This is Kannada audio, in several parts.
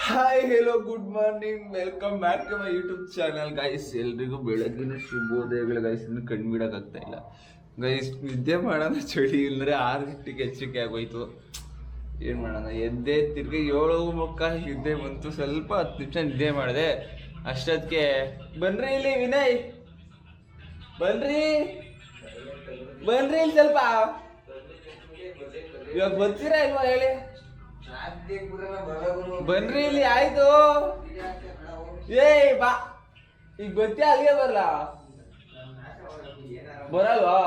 Hi hello good morning welcome back to my YouTube channel guys. ಎಲ್ರಿಗೂ ಬೆಳಗ್ಗಿನ ಶುಭೋದಯಗಳು ಗೈಸ್. ಇನ್ನು ಕಣ್ಬಿಡೋಕ್ಕಾಗ್ತಾ ಇಲ್ಲ ಗೈಸ್. ನಿದ್ದೆ ಮಾಡೋಣ ಚಳಿ ಇಲ್ಲದ್ರೆ 6 ಗಂಟೆಗೆ ಎಚ್ಚರಿಕೆ ಆಗೋಯ್ತು. ಏನು ಮಾಡೋಣ, ಎದ್ದೆ ತಿರ್ಗಿ 7:45 ನಿದ್ದೆ ಬಂತು. ಸ್ವಲ್ಪ 10 ನಿಮಿಷ ನಿದ್ದೆ ಮಾಡಿದೆ. ಅಷ್ಟೊತ್ತಿಗೆ ಬನ್ರಿ ಇಲ್ಲಿ ವಿನಯ್, ಬನ್ರಿ ಬನ್ರಿ ಇಲ್ಲಿ ಸ್ವಲ್ಪ. ಇವಾಗ ಬರ್ತೀರಾ ಇಲ್ವಾ ಹೇಳಿ? ಬನ್ರಿ ಇಲ್ಲಿ ಆಯ್ತು. ಏಯ್ ಬಾ, ಈಗ ಗೊತ್ತೇ ಅಲ್ಲಿಗೆ ಬರಲ್ವಾ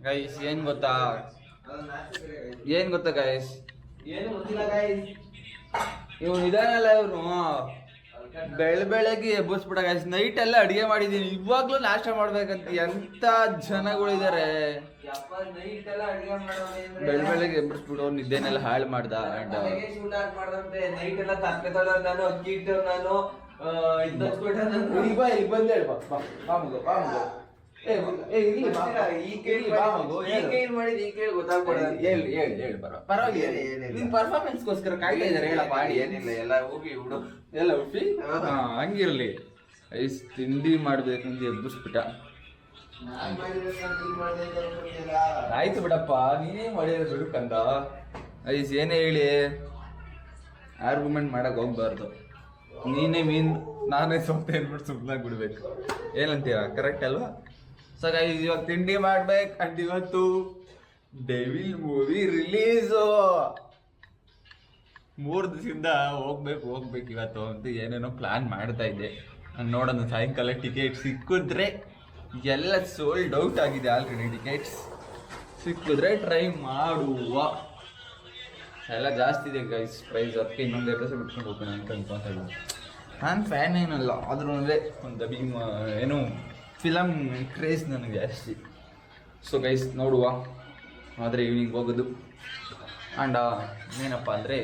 ಗೈಸ್? ಏನ್ ಗೊತ್ತಾ ಗೈಸ್? ಏನು ಗೊತ್ತಿಲ್ಲ ಗೈಸ್. ಇವನು ಇದಾನಲ್ಲ, ಇವನು ಬೆಳಗ್ಗೆ ಎಬ್ಬಿಸ್ಬಿಡ ಗೈಸ್. ನೈಟ್ ಎಲ್ಲ ಅಡಿಗೆ ಮಾಡಿದೀನಿ, ಇವಾಗ್ಲೂ ನಾಷ್ಟ ಮಾಡ್ಬೇಕಂತ. ಎಂತ ಜನಗಳಿದ್ದಾರೆ. ಬೆಳಗ್ಗೆ ಎಬ್ಬಿಸ್ಬಿಡು, ನಿದ್ದೆನೆಲ್ಲ ಹಾಳು ಮಾಡ್ದ. ಪರ್ಫಾರ್ಮೆನ್ಸ್ಗೋಸ್ಕರ ಕಾಯ್ತಾ ಇದಾರೆ. ಹೇಳಪ್ಪ, ಏನಿಲ್ಲ, ಎಲ್ಲ ಹೋಗಿ ಬಿಡು, ಎಲ್ಲ ಉಪ್ಪಿ ಹಂಗಿರ್ಲಿ. ಐಸ್ ತಿಂಡಿ ಮಾಡ್ಬೇಕಂತ ಎಬ್ಬಿಸ್ಬಿಟ್ಟ. ಆಯ್ತು ಬಿಡಪ್ಪ, ನೀನೇ ಮಾಡಿದ್ರೆ ಬಿಡುಕಂತ. ಐಸ್ ಏನೇ ಹೇಳಿ ಆರ್ಗ್ಯುಮೆಂಟ್ ಮಾಡಕ್ ಹೋಗ್ಬಾರ್ದು. ನೀನೇ ಮೀನ್, ನಾನೇ ಸೊಪ್ಪೆ ಅಂದ್ಬಿಟ್ಟು ಸುಮ್ಮನಾಗಿ ಬಿಡ್ಬೇಕು. ಏನಂತೀರ? ಕರೆಕ್ಟ್ ಅಲ್ವಾ? ಸೊ ಗೈಸ್, ಇವಾಗ ತಿಂಡಿ ಮಾಡ್ಬೇಕು. ಅಂಡ್ ಇವತ್ತು ಡೆವಿಲ್ ಮೂವಿ ರಿಲೀಸು. 3 ದಿವಸದಿಂದ ಹೋಗ್ಬೇಕು ಇವತ್ತು ಅಂತ ಏನೇನೋ ಪ್ಲಾನ್ ಮಾಡ್ತಾ ಇದ್ದೆ. ನೋಡೋಣ ಸಾಯಂಕಾಲ ಟಿಕೆಟ್ ಸಿಕ್ಕಿದ್ರೆ. ಎಲ್ಲ ಸೋಲ್ಡ್ ಔಟ್ ಆಗಿದೆ ಆಲ್ರೆಡಿ. ಟಿಕೆಟ್ಸ್ ಸಿಕ್ಕಿದ್ರೆ ಟ್ರೈ ಮಾಡುವ. ಎಲ್ಲ ಜಾಸ್ತಿ ಇದೆ ಗೈಸ್ ಪ್ರೈಸ್. ಅದಕ್ಕೆ ಇನ್ನೊಂದು 2 ದಿವಸ ಬಿಟ್ಕೊಂಡು ಹೋಗ್ತೀನಿ ಅನ್ಕೊಂತ ಇದ್ದೀನಿ. ನಾನು ಫ್ಯಾನ್ ಏನಲ್ಲ, ಆದ್ರೂ ಒಂದು ಏನು ಫಿಲಮ್ ಕ್ರೇಜ್ ನನಗೆ ಜಾಸ್ತಿ. ಸೊ ಗೈಸ್ ನೋಡುವ, ಆದರೆ ಈವ್ನಿಂಗ್ ಹೋಗೋದು. ಆ್ಯಂಡ್ ಏನಪ್ಪ ಅಂದರೆ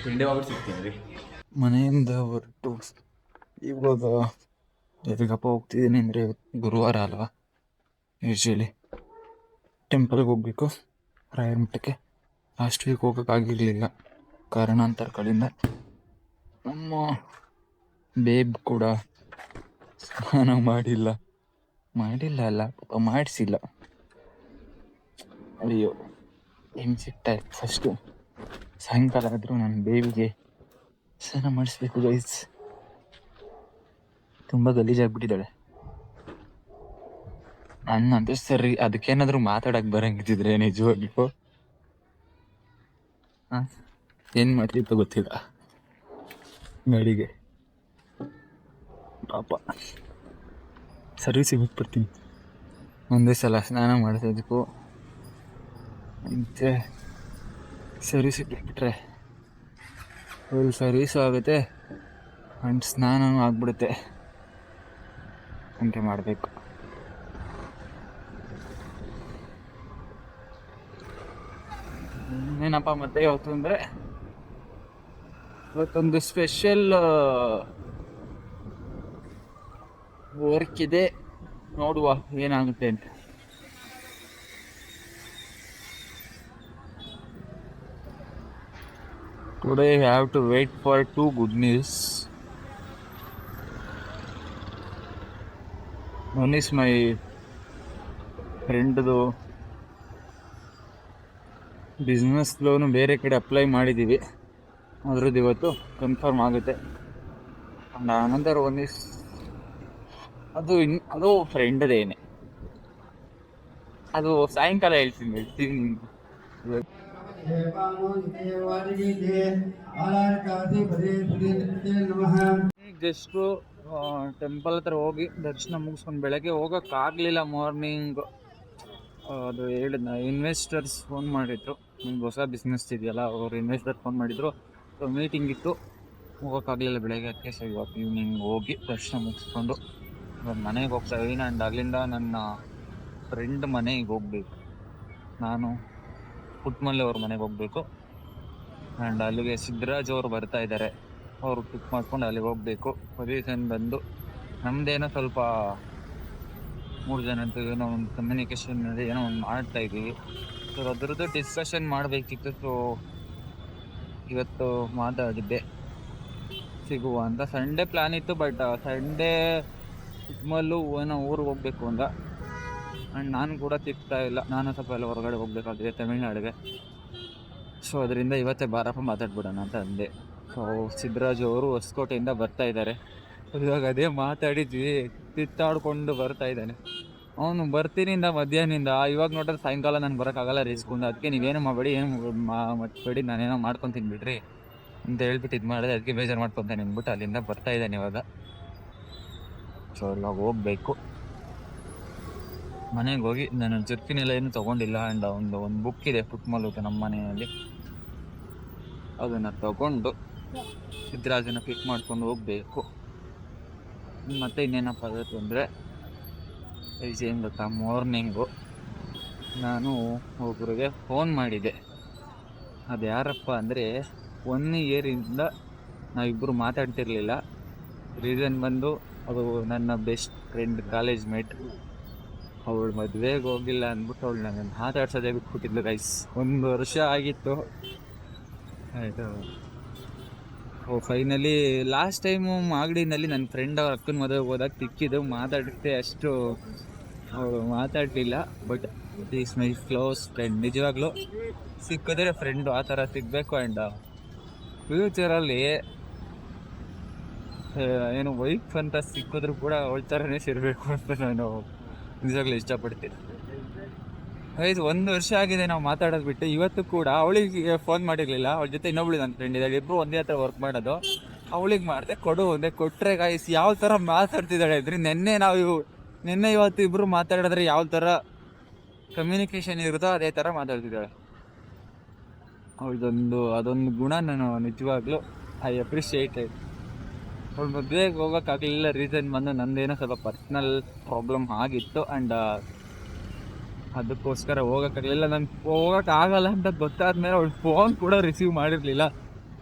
ತಿಂಡಿ ಹೋಗ್ಬಿಟ್ಟು ಸಿಗ್ತೀನಿ ರೀ. ಮನೆಯಿಂದ ಹೊರಟು ಇವಾಗ ಎಲ್ಲಿಗಪ್ಪ ಹೋಗ್ತಿದ್ದೀನಿ ಅಂದರೆ, ಗುರುವಾರ ಅಲ್ವಾ, ಯೂಶ್ವಲಿ ಟೆಂಪಲ್ಗೆ ಹೋಗಬೇಕು ರಾಯರ ಮಠಕ್ಕೆ. ಲಾಸ್ಟ್ ವೀಕ್ ಹೋಗೋಕ್ಕಾಗಿರಲಿಲ್ಲ ಕಾರಣಾಂತರಗಳಿಂದ. ನಮ್ಮ ಬೇಬ್ ಕೂಡ ಸ್ನಾನ ಮಾಡಿಲ್ಲ ಅಲ್ಲ ಪಾಪ, ಮಾಡಿಸಿಲ್ಲ. ಅಯ್ಯೋ ಸಿಗ್ತಾಯಿತ್ತು. ಫಸ್ಟು ಸಾಯಂಕಾಲ ಆದರೂ ನನ್ನ ಬೇಬಿಗೆ ಸ್ನಾನ ಮಾಡಿಸ್ಬೇಕು ಗೈಸ್. ತುಂಬ ಗಲೀಜಾಗ್ಬಿಟ್ಟಿದ್ದಾಳೆ. ನನ್ನಂತೂ ಸರಿ ಅದಕ್ಕೇನಾದರೂ ಮಾತಾಡೋಕ್ಕೆ ಬರಂಗಿದ್ದಿದ್ರೆ ನಿಜವಾಗ್ಲೂ ಏನು ಮಾಡ್ತಿತ್ತು ಗೊತ್ತಿಲ್ಲ. ಗಾಡಿಗೆ ಪಾಪ ಸರ್ವಿಸಿಗೆ ಬಿಟ್ಬಿಡ್ತೀನಿ. ಒಂದೇ ಸಲ ಸ್ನಾನ ಮಾಡಿಸೋದಕ್ಕೂ ಮತ್ತು ಸರ್ವಿಸಿಗೆ ಬಿಟ್ಬಿಟ್ರೆ ಫುಲ್ ಸರ್ವೀಸು ಆಗುತ್ತೆ ಆ್ಯಂಡ್ ಸ್ನಾನವೂ ಆಗಿಬಿಡುತ್ತೆ. ಹಂಗೆ ಮಾಡಬೇಕು. ಏನಪ್ಪ ಮತ್ತೆ ಇವತ್ತು ಅಂದರೆ, ಇವತ್ತೊಂದು ಸ್ಪೆಷಲ್ ವರ್ಕ್ ಇದೆ. ನೋಡುವ ಏನಾಗುತ್ತೆ ಅಂತ. Today I have to wait for 2 good news. One is my ಫ್ರೆಂಡ್ದು ಬಿಸ್ನೆಸ್ ಲೋನು ಬೇರೆ ಕಡೆ ಅಪ್ಲೈ ಮಾಡಿದ್ದೀವಿ. ಅದ್ರದ್ದು ಇವತ್ತು ಕನ್ಫರ್ಮ್ ಆಗುತ್ತೆ. ಅನಂತರ ಒನ್ ಈಸ್ ಅದು ಫ್ರೆಂಡದೇನೆ. ಅದು ಸಾಯಂಕಾಲ ಹೇಳ್ತೀನಿ. ಜಸ್ಟು ಟೆಂಪಲ್ ಹತ್ರ ಹೋಗಿ ದರ್ಶನ ಮುಗಿಸ್ಕೊಂಡು ಬೆಳಗ್ಗೆ ಹೋಗೋಕ್ಕಾಗಲಿಲ್ಲ. ಮಾರ್ನಿಂಗ್ ಅದು ಹೇಳಿದ್ನ ಇನ್ವೆಸ್ಟರ್ಸ್ ಫೋನ್ ಮಾಡಿದ್ರು. ನಿಮ್ಗೆ ಹೊಸ ಬಿಸ್ನೆಸ್ ಇದೆಯಲ್ಲ, ಅವರು ಇನ್ವೆಸ್ಟರ್ ಫೋನ್ ಮಾಡಿದ್ರು. ಸೊ ಮೀಟಿಂಗ್ ಇತ್ತು, ಹೋಗೋಕ್ಕಾಗಲಿಲ್ಲ ಬೆಳಗ್ಗೆ. ಅದಕ್ಕೆ ಸೊ ಇವತ್ತು ಈವ್ನಿಂಗ್ ಹೋಗಿ ದರ್ಶನ ಮುಗಿಸ್ಕೊಂಡು ಇವಾಗ ಮನೆಗೆ ಹೋಗ್ತಾ ಇದ್ದೀನಿ. ಆ್ಯಂಡ್ ಅಲ್ಲಿಂದ ನನ್ನ ಫ್ರೆಂಡ್ ಮನೆಗೆ ಹೋಗಬೇಕು. ನಾನು ಪುಟ್ಮಲ್ಲಿ ಅವ್ರ ಮನೆಗೆ ಹೋಗಬೇಕು. ಆ್ಯಂಡ್ ಅಲ್ಲಿಗೆ ಸಿದ್ದರಾಜ್ ಅವರು ಬರ್ತಾ ಇದ್ದಾರೆ. ಅವರು ಪಿಕ್ ಮಾಡ್ಕೊಂಡು ಅಲ್ಲಿಗೆ ಹೋಗಬೇಕು. ಪೊಸಿಷನ್ ಬಂದು ನಮ್ಮದೇನೋ ಸ್ವಲ್ಪ 3 ಜನ ಅಂತ ಏನೋ ಒಂದು ಕಮ್ಯುನಿಕೇಷನ್ ಏನೋ ಒಂದು ಮಾಡ್ತಾ ಇದ್ದೀವಿ. ಸೊ ಅದರದ್ದು ಡಿಸ್ಕಷನ್ ಮಾಡಬೇಕಿತ್ತು. ಸೊ ಇವತ್ತು ಮಾತಾಡಿದ್ದೆ ಸಿಗುವ ಅಂತ. ಸಂಡೇ ಪ್ಲ್ಯಾನ್ ಇತ್ತು, ಬಟ್ ಸಂಡೇ ಚಿಕ್ಕಮಲ್ಲೂ ಏನೋ ಊರಿಗೆ ಹೋಗ್ಬೇಕು ಅಂದ. ಆ್ಯಂಡ್ ನಾನು ಕೂಡ ಸಿಗ್ತಾ ಇಲ್ಲ, ನಾನು ಸ್ವಲ್ಪ ಎಲ್ಲ ಹೊರಗಡೆ ಹೋಗ್ಬೇಕಾಗಿದೆ ತಮಿಳ್ನಾಡಿಗೆ. ಸೊ ಅದರಿಂದ ಇವತ್ತೇ ಬಾರಪ್ಪ ಮಾತಾಡ್ಬಿಡೋಣ ಅಂತ ಅಂದೆ. ಸೊ ಸಿದ್ದರಾಜು ಅವರು ಹೊಸಕೋಟೆಯಿಂದ ಬರ್ತಾ ಇದ್ದಾರೆ. ಇವಾಗ ಅದೇ ಮಾತಾಡಿದ್ವಿ, ತಿತ್ತಾಡ್ಕೊಂಡು ಬರ್ತಾ ಇದ್ದಾನೆ ಅವನು. ಬರ್ತೀನಿಂದ ಮಧ್ಯಾಹ್ನದಿಂದ, ಇವಾಗ ನೋಡಿದ್ರೆ ಸಾಯಂಕಾಲ ನಾನು ಬರೋಕ್ಕಾಗಲ್ಲ ರಿಸ್ಕೊಂಡು, ಅದಕ್ಕೆ ನೀವೇನು ಮಾಡಬೇಡಿ, ಏನು ಮಾಡಬೇಡಿ, ನಾನೇನೋ ಮಾಡ್ಕೊತೀನಿ ಬಿಡ್ರಿ ಅಂತ ಹೇಳ್ಬಿಟ್ಟು ಇದು ಮಾಡಿದೆ. ಅದಕ್ಕೆ ಬೇಜಾರು ಮಾಡ್ಕೊತಾನೆ ಅಂದ್ಬಿಟ್ಟು ಅಲ್ಲಿಂದ ಬರ್ತಾ ಇದ್ದಾನೆ ಇವಾಗ. ಸೊ ಇವಾಗ ಹೋಗ್ಬೇಕು ಮನೆಗೆ. ಹೋಗಿ ನಾನು ಜರ್ಕಿನೆಲ್ಲ ಏನು ತೊಗೊಂಡಿಲ್ಲ. ಆ್ಯಂಡ್ ಒಂದು ಬುಕ್ ಇದೆ ಫುಟ್ಮಾಲುಗೆ ನಮ್ಮ ಮನೆಯಲ್ಲಿ, ಅದನ್ನು ತಗೊಂಡು ಸಿದ್ದರಾಜನ ಪಿಕ್ ಮಾಡ್ಕೊಂಡು ಹೋಗಬೇಕು. ಮತ್ತು ಇನ್ನೇನಪ್ಪ ಆಗುತ್ತೆ ಅಂದರೆ, ಏನು ಗೊತ್ತಾ, ಮಾರ್ನಿಂಗು ನಾನು ಒಬ್ಬರಿಗೆ ಫೋನ್ ಮಾಡಿದ್ದೆ. ಅದು ಯಾರಪ್ಪ ಅಂದರೆ, 1 ಇಯರಿಂದ ನಾವಿಬ್ಬರು ಮಾತಾಡ್ತಿರ್ಲಿಲ್ಲ. ರೀಸನ್ ಬಂದು ಅದು ನನ್ನ ಬೆಸ್ಟ್ ಫ್ರೆಂಡ್, ಕಾಲೇಜ್ ಮೇಟ್. ಅವಳು ಮದುವೆಗೆ ಹೋಗಿಲ್ಲ ಅಂದ್ಬಿಟ್ಟು ಅವಳು ನಾನು ಮಾತಾಡ್ಸೋದೇ ಬಿಟ್ಬಿಟ್ಟಿದ್ಲು ಗೈಸ್. 1 ವರ್ಷ ಆಗಿತ್ತು. ಆಯಿತು. ಫೈನಲಿ ಲಾಸ್ಟ್ ಟೈಮು ಮಾಗಡಿನಲ್ಲಿ ನನ್ನ ಫ್ರೆಂಡ್ ಅವ್ರ ಅಕ್ಕನ ಮದುವೆಗೆ ಹೋದಾಗ ತಿಕ್ಕಿದ್ದು, ಮಾತಾಡುತ್ತೆ ಅಷ್ಟು ಅವಳು ಮಾತಾಡಲಿಲ್ಲ. But is my close friend. ನಿಜವಾಗ್ಲೂ ಸಿಕ್ಕಿದ್ರೆ ಫ್ರೆಂಡು ಆ ಥರ ಸಿಗಬೇಕು. ಆ್ಯಂಡ್ ಫ್ಯೂಚರಲ್ಲಿ ಏನು ವೈಫ್ ಅಂತ ಸಿಕ್ಕಿದ್ರು ಕೂಡ ಅವಳ ಥರನೇ ಸಿರಬೇಕು ಅಂತ ನಾನು ನಿಜವಾಗ್ಲೂ ಇಷ್ಟಪಡ್ತೀನಿ. 1 ವರ್ಷ ಆಗಿದೆ ನಾವು ಮಾತಾಡೋದು ಬಿಟ್ಟು. ಇವತ್ತು ಕೂಡ ಅವಳಿಗೆ ಫೋನ್ ಮಾಡಿರಲಿಲ್ಲ, ಅವಳ ಜೊತೆ ಇನ್ನೊಬ್ಳು ನನ್ನ ಫ್ರೆಂಡ್ ಇದ್ದಾಳೆ, ಇಬ್ಬರು ಒಂದೇ ಹತ್ರ ವರ್ಕ್ ಮಾಡೋದು. ಅವಳಿಗೆ ಮಾಡಿದೆ, ಒಂದೇ ಕೊಟ್ಟರೆ ಗಾಯ್ಸ್ ಯಾವ ಥರ ಮಾತಾಡ್ತಿದ್ದಾಳೆ ಅಂದರೆ, ನಿನ್ನೆ ಇವತ್ತು ಇಬ್ಬರು ಮಾತಾಡಿದ್ರೆ ಯಾವ ಥರ ಕಮ್ಯುನಿಕೇಷನ್ ಇರುತ್ತೋ ಅದೇ ಥರ ಮಾತಾಡ್ತಿದ್ದಾಳೆ. ಅದೊಂದು ಗುಣ ನಾನು ನಿಜವಾಗ್ಲೂ ಐ ಅಪ್ರಿಷಿಯೇಟೆಡ್. ಅವಳು ಮದುವೆಗೆ ಹೋಗೋಕ್ಕಾಗಲಿಲ್ಲ. ರೀಸನ್ ಬಂದು ನಂದೇನೋ ಸ್ವಲ್ಪ ಪರ್ಸ್ನಲ್ ಪ್ರಾಬ್ಲಮ್ ಆಗಿತ್ತು. ಆ್ಯಂಡ್ ಅದಕ್ಕೋಸ್ಕರ ಹೋಗೋಕ್ಕಾಗಲಿಲ್ಲ. ನಾನು ಹೋಗೋಕ್ಕಾಗಲ್ಲ ಅಂತ ಗೊತ್ತಾದ್ಮೇಲೆ ಅವಳು ಫೋನ್ ಕೂಡ ರಿಸೀವ್ ಮಾಡಿರಲಿಲ್ಲ.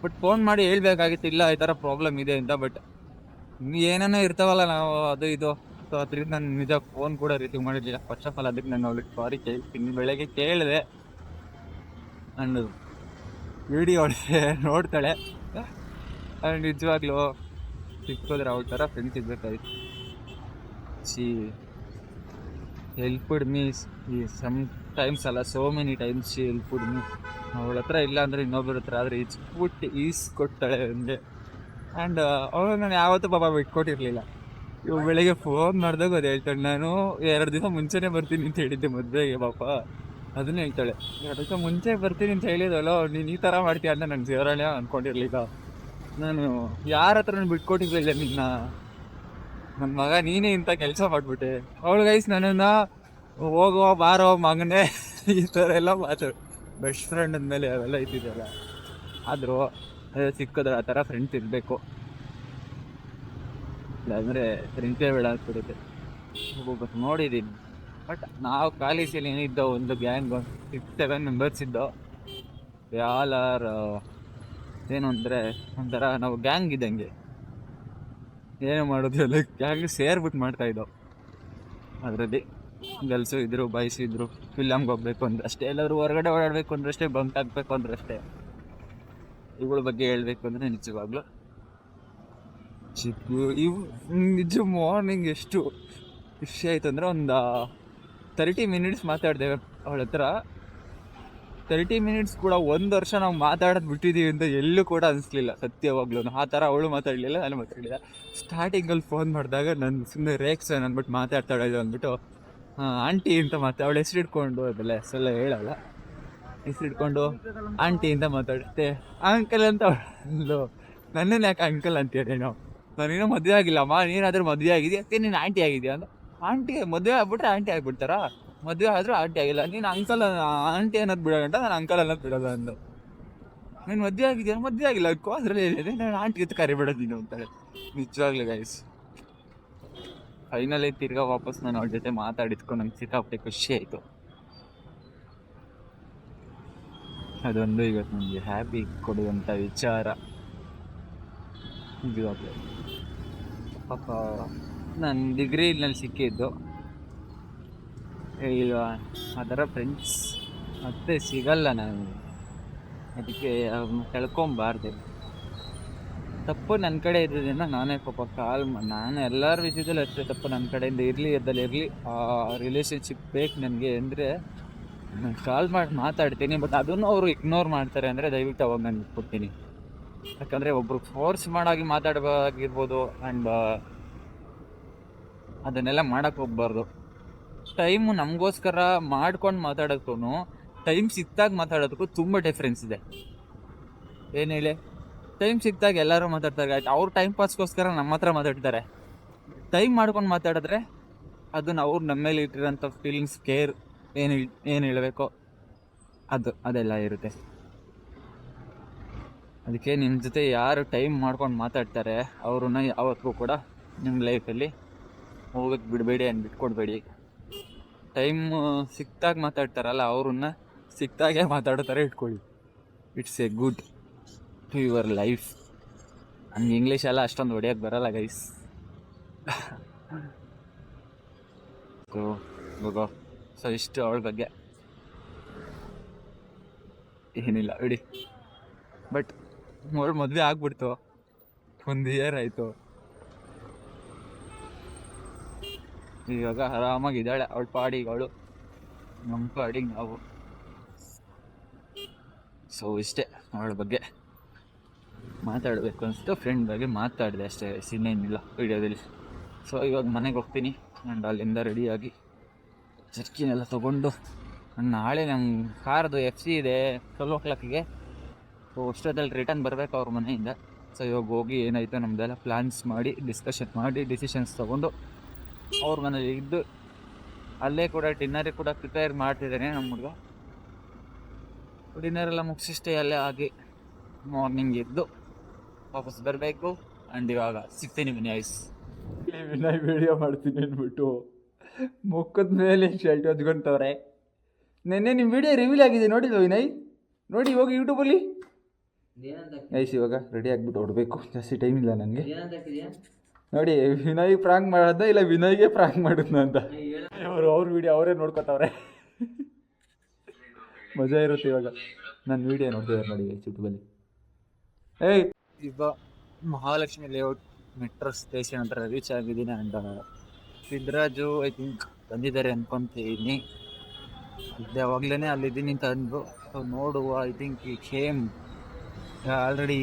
ಬಟ್ ಫೋನ್ ಮಾಡಿ ಹೇಳ್ಬೇಕಾಗಿತ್ತು, ಇಲ್ಲ ಈ ಥರ ಪ್ರಾಬ್ಲಮ್ ಇದೆ ಅಂತ. ಬಟ್ ಏನೇನೋ ಇರ್ತಾವಲ್ಲ ನಾವು ಅದು ಇದು, ಸೊ ಅದರಿಂದ ನಾನು ನಿಜ ಫೋನ್ ಕೂಡ ರಿಸೀವ್ ಮಾಡಿರಲಿಲ್ಲ. ಫಸ್ಟ್ ಆಫ್ ಆಲ್ ಅದಕ್ಕೆ ನಾನು ಅವಳಿಗೆ ಸಾರಿ ಕೇಳ್ತೀನಿ. ಬೆಳಗ್ಗೆ ಕೇಳಿದೆ, ಆ್ಯಂಡ್ ವಿಡಿಯೋ ನೋಡ್ತಾಳೆ. ಆ್ಯಂಡ್ ನಿಜವಾಗ್ಲೂ ಸಿಕ್ಕೋದ್ರೆ ಅವಳ ಥರ ಫ್ರೆಂಡ್ಸ್ ಇರಬೇಕಾಗಿತ್ತು. ಹೆಲ್ಪ್ಡ್ ಮೀ ಸಮ್ ಟೈಮ್ಸ್ ಅಲ್ಲ, so many times she helped me. ಅವಳ ಹತ್ರ ಇಲ್ಲ ಅಂದರೆ ಇನ್ನೊಬ್ಬರ ಹತ್ರ ಆದರೆ ಈಸ್ಕೊಡ್ತಾಳೆ ನನಗೆ. ಆ್ಯಂಡ್ ಅವಳು ನಾನು ಯಾವತ್ತೂ ಪಾಪ ಬಿಟ್ಕೊಟ್ಟಿರಲಿಲ್ಲ. ಇವು ಬೆಳಗ್ಗೆ ಫೋನ್ ಮಾಡಿದಾಗ ಅದು ಹೇಳ್ತಾಳೆ, ನಾನು 2 ದಿವಸ ಮುಂಚೆನೇ ಬರ್ತೀನಿ ಅಂತ ಹೇಳಿದ್ದೆ ಮದುವೆಗೆ. ಪಾಪ ಅದನ್ನೇ ಹೇಳ್ತಾಳೆ, 2 ದಿವಸ ಮುಂಚೆ ಬರ್ತೀನಿ ಅಂತ ಹೇಳಿದವಲ್ಲ, ನೀನು ಈ ಥರ ಮಾಡ್ತೀಯ ಅಂತ ನಾನು ಸೇರೋಣ ಅಂದ್ಕೊಂಡಿರಲಿಲ್ಲ. ನಾನು ಯಾರ ಹತ್ರ ಬಿಟ್ಕೊಟ್ಟಿರಲಿಲ್ಲ ನಿನ್ನ, ನನ್ನ ಮಗ ನೀನೇ ಇಂಥ ಕೆಲಸ ಮಾಡಿಬಿಟ್ಟೆ. ಅವಳು ಗೈಸ್ ನನ್ನನ್ನು ಹೋಗೋ ಬಾರೋ ಮಗನೇ ಈ ಥರ ಎಲ್ಲ ಮಾತಾಡು. ಬೆಸ್ಟ್ ಫ್ರೆಂಡ್ ಅಂದಮೇಲೆ ಅವೆಲ್ಲ ಇದ್ದಿದ್ದಲ್ಲ. ಆದರೂ ಸಿಕ್ಕಿದ್ರೆ ಆ ಥರ ಫ್ರೆಂಡ್ಸ್ ಇರಬೇಕು, ಇಲ್ಲಾಂದರೆ ಫ್ರೆಂಡ್ಸೇ ಬೇಡ ಆಗ್ಬಿಡುತ್ತೆ. ಬಟ್ ನೋಡಿದ್ದೀನಿ. ಬಟ್ ನಾವು ಕಾಲೇಜಲ್ಲಿ ಏನಿದ್ದೋ ಒಂದು ಗ್ಯಾಂಗ್ 6-7 ಮೆಂಬರ್ಸ್ ಇದ್ದೋ. ಯಾಲಾರ್ ಏನು ಅಂದರೆ ಒಂಥರ ನಾವು ಗ್ಯಾಂಗ್ ಇದ್ದಂಗೆ, ಏನು ಮಾಡೋದು ಎಲ್ಲ ಗ್ಯಾಂಗ್ ಸೇರ್ಬಿಟ್ಟು ಮಾಡ್ತಾಯಿದ್ದೋ. ಅದರಲ್ಲಿ ಗರ್ಲ್ಸು ಇದ್ದರು, ಬಾಯ್ಸು ಇದ್ದರು. ಫಿಲಮ್ಗೆ ಹೋಗ್ಬೇಕು ಅಂದ್ರೆ ಅಷ್ಟೇ, ಎಲ್ಲರೂ ಹೊರಗಡೆ ಓಡಾಡಬೇಕು ಅಂದ್ರಷ್ಟೇ, ಬಂಕ್ ಹಾಕಬೇಕು ಅಂದ್ರಷ್ಟೇ. ಇವುಗಳ ಬಗ್ಗೆ ಹೇಳಬೇಕು ಅಂದರೆ ನಿಜವಾಗ್ಲೂ ನಿಜ ಮಾರ್ನಿಂಗ್ ಎಷ್ಟು ಖುಷಿ ಆಯಿತು ಅಂದರೆ, ಒಂದು 30 ಮಿನಿಟ್ಸ್ ಮಾತಾಡಿದೆ ಅವಳ ಹತ್ರ. 30 ಮಿನಿಟ್ಸ್ ಕೂಡ 1 ವರ್ಷ ನಾವು ಮಾತಾಡೋದು ಬಿಟ್ಟಿದ್ದೀವಿ ಅಂತ ಎಲ್ಲೂ ಕೂಡ ಅನಿಸ್ಲಿಲ್ಲ ಸತ್ಯವಾಗ್ಲೂ. ಆ ಥರ ಅವಳು ಮಾತಾಡಲಿಲ್ಲ, ನಾನು ಮಾತಾಡಲಿಲ್ಲ. ಸ್ಟಾರ್ಟಿಂಗಲ್ಲಿ ಫೋನ್ ಮಾಡಿದಾಗ ನಾನು ಸುಮ್ಮನೆ ರೇಕ್ಸನ್ ಅಂದ್ಬಿಟ್ಟು ಮಾತಾಡ್ತಾಳೆ ಅಂದ್ಬಿಟ್ಟು ಆಂಟಿ ಅಂತ ಅವಳು ಹೆಸರಿಟ್ಕೊಂಡು, ಅದೆಲ್ಲ ಹೆಸರೆಲ್ಲ ಹೇಳಲ್ಲ, ಹೆಸರಿಟ್ಕೊಂಡು ಆಂಟಿ ಅಂತ ಮಾತಾಡುತ್ತೆ. ಅಂಕಲ್ ಅಂತ ಅವಳು ನನ್ನನ್ನು ಯಾಕೆ ಅಂಕಲ್ ಅಂತೀರೇನೋ, ನಾನೇನೋ ಮದುವೆ ಆಗಿಲ್ಲಮ್ಮ, ನೀನಾದರೂ ಮದುವೆ ಆಗಿದೆಯಾ, ಯಾಕೆ ನೀನು ಆಂಟಿ ಆಗಿದೆಯಾ ಅಂತ. ಆಂಟಿ ಮದುವೆ ಆಗ್ಬಿಟ್ರೆ ಆಂಟಿ ಆಗಿಬಿಡ್ತಾರಾ? ಮದುವೆ ಆದರೂ ಆಂಟಿ ಆಗಿಲ್ಲ, ನೀನು ಅಂಕಲ್ ಆಂಟಿ ಅನ್ನೋದು ಬಿಡೋಗಂಟ ನಾನು ಅಂಕಲ್ ಅನ್ನೋದು ಬಿಡೋಲ್ಲ ಅಂದು. ನೀನು ಮದುವೆ ಆಗಿದೆಯಾ? ಮದುವೆ ಆಗಿಲ್ಲ ಅದಕ್ಕೂ, ಅದರಲ್ಲಿ ಏನಿದೆ, ನಾನು ಆಂಟಿ ಅಂತ ಕರಿಬಿಡೋದು ನೀನು ಅಂತಾಳೆ. ನಿಜವಾಗ್ಲೂ ಗೈಸ್ ಫೈನಲಿ ತಿರ್ಗಾ ವಾಪಸ್ ನಾನು ಅವ್ರ ಜೊತೆ ಮಾತಾಡಿದ್ಕೊಂಡು ನಂಗೆ ಸಿಕ್ಕಾಪಟ್ಟೆ ಖುಷಿ ಆಯಿತು. ಅದೊಂದು ಇವತ್ತು ನನಗೆ ಹ್ಯಾಪಿ ಕೊಡುವಂಥ ವಿಚಾರ. ನಿಜವಾಗ್ಲೂ ಪಾಪ ನಾನು ಡಿಗ್ರಿನಲ್ಲಿ ಸಿಕ್ಕಿದ್ದು, ಈಗ ಆ ಥರ ಫ್ರೆಂಡ್ಸ್ ಮತ್ತೆ ಸಿಗಲ್ಲ ನನಗೆ. ಅದಕ್ಕೆ ಕಳ್ಕೊಂಬಾರ್ದು. ತಪ್ಪು ನನ್ನ ಕಡೆ ಇದ್ದಿದ್ದರಿಂದ ನಾನೇ ಪಾಪ ನಾನು ಎಲ್ಲರ ವಿಷಯದಲ್ಲಿ ಅಷ್ಟೇ ತಪ್ಪು ನನ್ನ ಕಡೆಯಿಂದ ಇರಲಿ ಇರಲಿ ಆ ರಿಲೇಷನ್ಶಿಪ್ ಬೇಕು ನನಗೆ ಅಂದರೆ ನಾನು ಕಾಲ್ ಮಾಡಿ ಮಾತಾಡ್ತೀನಿ. ಬಟ್ ಅದನ್ನು ಅವರು ಇಗ್ನೋರ್ ಮಾಡ್ತಾರೆ ಅಂದರೆ ದಯವಿಟ್ಟು ಅವಾಗ ನಾನು ಬಿಟ್ಬಿಡ್ತೀನಿ. ಯಾಕಂದರೆ ಒಬ್ರು ಫೋರ್ಸ್ ಮಾಡಾಗಿ ಮಾತಾಡಬೇಕಾಗಿರ್ಬೋದು ಆ್ಯಂಡ್ ಅದನ್ನೆಲ್ಲ ಮಾಡೋಕ್ಕೆ ಹೋಗ್ಬಾರ್ದು. ಟೈಮು ನಮಗೋಸ್ಕರ ಮಾಡ್ಕೊಂಡು ಮಾತಾಡೋಕ್ಕೂ ಟೈಮ್ ಸಿಕ್ತಾಗ ಮಾತಾಡೋದಕ್ಕೂ ತುಂಬ ಡಿಫ್ರೆನ್ಸ್ ಇದೆ. ಏನು ಹೇಳಿ, ಟೈಮ್ ಸಿಕ್ತಾಗ ಎಲ್ಲರೂ ಮಾತಾಡ್ತಾರೆ, ಆಯ್ತು ಅವ್ರು ಟೈಮ್ ಪಾಸ್ಗೋಸ್ಕರ ನಮ್ಮ ಹತ್ರ ಮಾತಾಡ್ತಾರೆ. ಟೈಮ್ ಮಾಡ್ಕೊಂಡು ಮಾತಾಡಿದ್ರೆ ಅದನ್ನು ಅವ್ರು ನಮ್ಮ ಮೇಲೆ ಇಟ್ಟಿರೋಂಥ ಫೀಲಿಂಗ್ಸ್, ಕೇರ್ ಏನು ಹೇಳಬೇಕೋ ಅದೆಲ್ಲ ಇರುತ್ತೆ. ಅದಕ್ಕೆ ನಿಮ್ಮ ಜೊತೆ ಯಾರು ಟೈಮ್ ಮಾಡ್ಕೊಂಡು ಮಾತಾಡ್ತಾರೆ ಅವ್ರನ್ನ ಯಾವತ್ತಿಗೂ ಕೂಡ ನಿಮ್ಮ ಲೈಫಲ್ಲಿ ಹೋಗಕ್ಕೆ ಬಿಡಬೇಡಿ ಆ್ಯಂಡ್ ಬಿಟ್ಕೊಡ್ಬೇಡಿ. ಟೈಮ್ ಸಿಕ್ತಾಗ ಮಾತಾಡ್ತಾರಲ್ಲ ಅವ್ರನ್ನ ಸಿಕ್ತಾಗೆ ಮಾತಾಡೋ ಥರ ಇಟ್ಕೊಳ್ಳಿ. It's a good to your life. ಹಂಗೆ ಇಂಗ್ಲೀಷೆಲ್ಲ ಅಷ್ಟೊಂದು ಹೊಡಿಯೋಕ್ಕೆ ಬರಲ್ಲ ಗೈಸ್. ಸೊ ಇಷ್ಟು ಅವಳ ಬಗ್ಗೆ, ಏನಿಲ್ಲ ಬಿಡಿ. ಬಟ್ ಅವಳು ಮದುವೆ ಆಗ್ಬಿಡ್ತು, 1 ಇಯರ್ ಆಯಿತು. ಇವಾಗ ಆರಾಮಾಗಿದ್ದಾಳೆ ಅವಳ ಪಾಡಿಗೆ ಅವಳು, ನಮ್ಮ ಪಾಡಿಗೆ ನಾವು. ಸೊ ಇಷ್ಟೇ ಅವಳ ಬಗ್ಗೆ ಮಾತಾಡಬೇಕು ಅನಿಸ್ತು, ಫ್ರೆಂಡ್ ಬಗ್ಗೆ ಮಾತಾಡಿದೆ ಅಷ್ಟೇ, ಇನ್ನೇನಿಲ್ಲ ವೀಡಿಯೋದಲ್ಲಿ. ಸೊ ಇವಾಗ ಮನೆಗೆ ಹೋಗ್ತೀನಿ ಆ್ಯಂಡ್ ಅಲ್ಲಿಂದ ರೆಡಿಯಾಗಿ ಜರ್ಕಿನೆಲ್ಲ ತೊಗೊಂಡು ನಾಳೆ ನಮ್ಮ ಕಾರ್ದು FC ಇದೆ 12 o'clock. ಸೊ ಅಷ್ಟೊತ್ತಲ್ಲಿ ರಿಟರ್ನ್ ಬರಬೇಕು ಅವ್ರ ಮನೆಯಿಂದ. ಸೊ ಇವಾಗ ಹೋಗಿ ಏನಾಯಿತು ನಮ್ಮದೆಲ್ಲ ಪ್ಲ್ಯಾನ್ಸ್ ಮಾಡಿ ಡಿಸ್ಕಷನ್ ಮಾಡಿ ಡಿಸಿಷನ್ಸ್ ತೊಗೊಂಡು ಅವ್ರ ಮನೇಲಿ ಇದ್ದು ಅಲ್ಲೇ ಕೂಡ ಡಿನ್ನರಿಗೆ ಕೂಡ ಪ್ರಿಪೇರ್ ಮಾಡ್ತಿದ್ದೇನೆ ನಮ್ಮ ಹುಡುಗ. ಡಿನ್ನರೆಲ್ಲ ಮುಗಿಸಿಷ್ಟೇ ಅಲ್ಲೇ ಆಗಿ ಮಾರ್ನಿಂಗ್ ಎದ್ದು ವಾಪಸ್ ಬರಬೇಕು. ಆ್ಯಂಡ್ ಇವಾಗ ಸಿಗ್ತೀನಿ ವಿನಯ್ ವಿಡಿಯೋ ಮಾಡ್ತೀನಿ ಅಂದ್ಬಿಟ್ಟು ಮುಖದ ಮೇಲೆ ಶರ್ಟ್ ಹೊಚ್ಕೊಂತವ್ರೆ. ನೆನ್ನೆ ನಿಮ್ಮ ವಿಡಿಯೋ ರಿವೀಲ್ ಆಗಿದೆ ನೋಡಿಲ್ಲ ವಿನಯ್? ನೋಡಿ ಹೋಗಿ ಯೂಟ್ಯೂಬಲ್ಲಿ ಐಸ್. ಇವಾಗ ರೆಡಿ ಆಗಿಬಿಟ್ಟು ಹೊಡಬೇಕು, ಜಾಸ್ತಿ ಟೈಮ್ ಇಲ್ಲ ನನಗೆ. ನೋಡಿ ವಿನಯ್ ಪ್ರಾಂಕ್ ಮಾಡೋದ ಇಲ್ಲ ವಿನಯ್ಗೆ ಪ್ರಾಂಕ್ ಮಾಡಿದ್ನ ಅಂತ ಅವ್ರ ವಿಡಿಯೋ ಅವರೇ ನೋಡ್ಕೊತವ್ರೆ. ಮಜಾ ಇರುತ್ತೆ ಇವಾಗ. ನನ್ನ ವಿಡಿಯೋ ನೋಡ್ತಿದ್ದಾರೆ ನೋಡಿ ಯೂಟ್ಯೂಬಲ್ಲಿ. ಈಗ ಮಹಾಲಕ್ಷ್ಮಿ ಲೇಔಟ್ ಮೆಟ್ರೋ ಸ್ಟೇಷನ್ ಹತ್ರ ರೀಚ್ ಆಗಿದ್ದೀನಿ. ಆ್ಯಂಡ್ ಸಿದ್ಧರಾಜು ಐ ಥಿಂಕ್ ಬಂದಿದ್ದಾರೆ ಅಂದ್ಕೊತೀನಿ. ಯಾವಾಗಲೇ ಅಲ್ಲಿದ್ದೀನಿ ಅಂತ ಅಂದರು. ಸೊ ನೋಡುವ, ಐ ಥಿಂಕ್ ಈ ಕೇಮ್ ಆಲ್ರೆಡಿ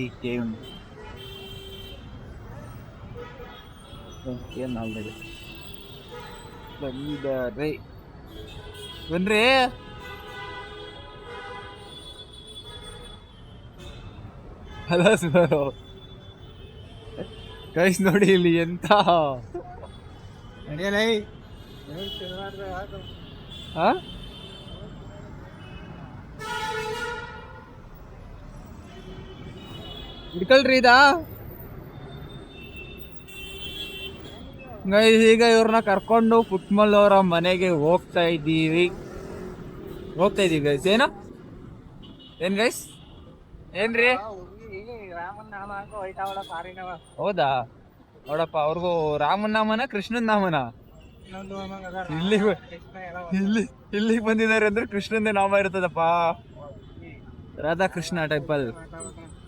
ಏನು ಆಲ್ರೆಡಿ ಬಂದಿದ್ದಾರೆ. ಬನ್ರಿ ಅಲ್ಲ ಸರ್ ಗೈಸ್, ನೋಡಿ ಇಲ್ಲಿ ಎಂತ ಹಿಡ್ಕೊಳ್ರಿ ಇದಾ ಗೈಸ್. ಈಗ ಇವ್ರನ್ನ ಕರ್ಕೊಂಡು ಪುಟ್ಮಲ್ ಅವರ ಮನೆಗೆ ಹೋಗ್ತಾ ಇದ್ದೀವಿ ಗೈಸ್. ಏನ್ ಗೈಸ್? ಏನ್ರಿ? ಹೌದಾ? ನೋಡಪ್ಪ, ಅವ್ರಿಗೂ ರಾಮನ್ ನಾಮನ ಕೃಷ್ಣನ್ ನಾಮನ ಇಲ್ಲಿಗೆ ಬಂದಿದ್ದಾರೆ ಅಂದ್ರೆ ಕೃಷ್ಣಂದೇ ನಾಮ ಇರ್ತದಪ್ಪ. Radhakrishna temple,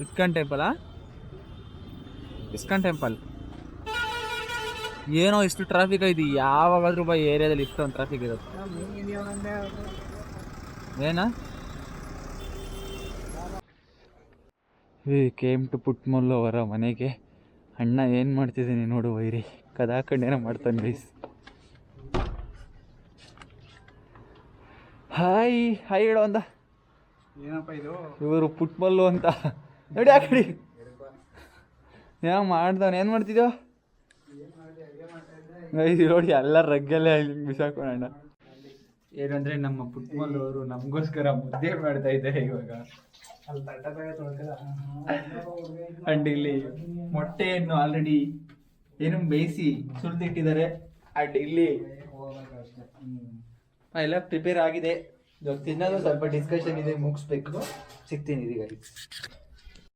ISKCON temple. ISKCON temple ಏನೋ ಇಷ್ಟು ಟ್ರಾಫಿಕ್ ಐತಿ. ಯಾವಾಗಾದ್ರೂ ಏರಿಯಾದಲ್ಲಿ ಇಷ್ಟೊಂದು ಟ್ರಾಫಿಕ್ ಇರುತ್ತೆ. ಏನ ಕೇಮ್ ಟು ಪುಟ್ಮಲ್ಲು ಅವರ ಮನೆಗೆ. ಅಣ್ಣ ಏನು ಮಾಡ್ತಿದ್ದೀನಿ ನೋಡು ವೈರಿ, ಕದಾಕಂಡೇನೋ ಮಾಡ್ತಾನೆ ಗೈಸ್. ಹಾಯ್ ಹೇಳೋ ಅಂದ. ಏನಪ್ಪ ಇದು? ಇವರು ಪುಟ್ಮಲ್ಲು ಅಂತ ನೋಡಿ. ಆ ಕಡೆ ಯಾವ ಮಾಡ್ದವನು ಏನು ಮಾಡ್ತಿದ್ದೋ ನೋಡಿ. ಎಲ್ಲ ರಗ್ಗಲ್ಲೇ ಬಿಸಾಕೋಣ. ಏನಂದ್ರೆ ನಮ್ಮ ಪುಟ್ಮಲ್ಲು ಅವರು ನಮಗೋಸ್ಕರ ಮುದ್ದೆ ಮಾಡ್ತಾ ಇದ್ದಾರೆ ಇವಾಗ. ಅಂಡ್ ಇಲ್ಲಿ ಮೊಟ್ಟೆಯನ್ನು ಆಲ್ರೆಡಿ ಏನು ಬೇಯಿಸಿ ಸುರಿದಿಟ್ಟಿದ್ದಾರೆ. ಅಂಡ್ ಇಲ್ಲಿ ಎಲ್ಲ ಪ್ರಿಪೇರ್ ಆಗಿದೆ. ತಿನ್ನೋದು ಸ್ವಲ್ಪ ಡಿಸ್ಕಷನ್ ಇದೆ, ಮುಗಿಸ್ಬೇಕು. ಸಿಗ್ತೀನಿ ಇದೀಗ.